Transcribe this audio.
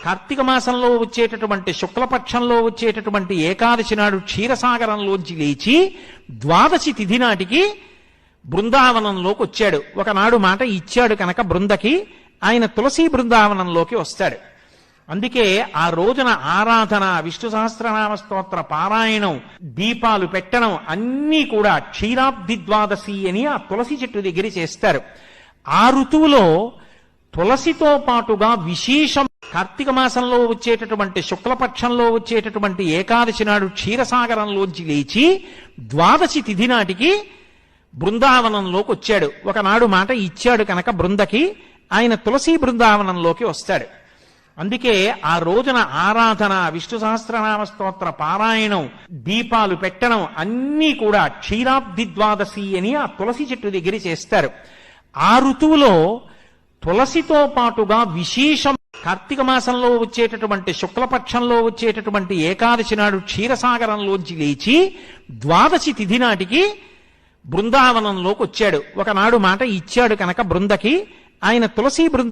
కార్తీక మాసంలో వచ్చేటటువంటి శుక్లపక్షంలో వచ్చేటటువంటి ఏకాదశి నాడు క్షీరసాగరంలోంచి లేచి ద్వాదశి తిథి నాటికి బృందావనంలోకి వచ్చాడు. ఒకనాడు మాట ఇచ్చాడు కనుక బృందకి ఆయన తులసి బృందావనంలోకి వస్తాడు. అందుకే ఆ రోజున ఆరాధన, విష్ణు సహస్రనామ స్తోత్ర పారాయణం, దీపాలు పెట్టడం అన్నీ కూడా క్షీరాబ్ది ద్వాదశి అని ఆ తులసి చెట్టు దగ్గర చేస్తారు. ఆ ఋతువులో తులసితో పాటుగా విశేషం కార్తీక మాసంలో వచ్చేటటువంటి శుక్లపక్షంలో వచ్చేటటువంటి ఏకాదశి నాడు క్షీరసాగరంలోంచి లేచి ద్వాదశి తిథి నాటికి బృందావనంలోకి వచ్చాడు. ఒకనాడు మాట ఇచ్చాడు కనుక బృందకి ఆయన తులసి బృందావనంలోకి వస్తాడు. అందుకే ఆ రోజున ఆరాధన, విష్ణు సహస్రనామ స్తోత్ర పారాయణం, దీపాలు పెట్టడం అన్నీ కూడా క్షీరాబ్ది ద్వాదశి అని ఆ తులసి చెట్టు దగ్గర చేస్తారు. ఆ ఋతువులో తులసితో పాటుగా విశేషం కార్తీక మాసంలో వచ్చేటటువంటి శుక్లపక్షంలో వచ్చేటటువంటి ఏకాదశి నాడు క్షీరసాగరంలోంచి లేచి ద్వాదశి తిథి నాటికి బృందావనంలోకి వచ్చాడు. ఒకనాడు మాట ఇచ్చాడు కనుక బృందకి ఆయన తులసి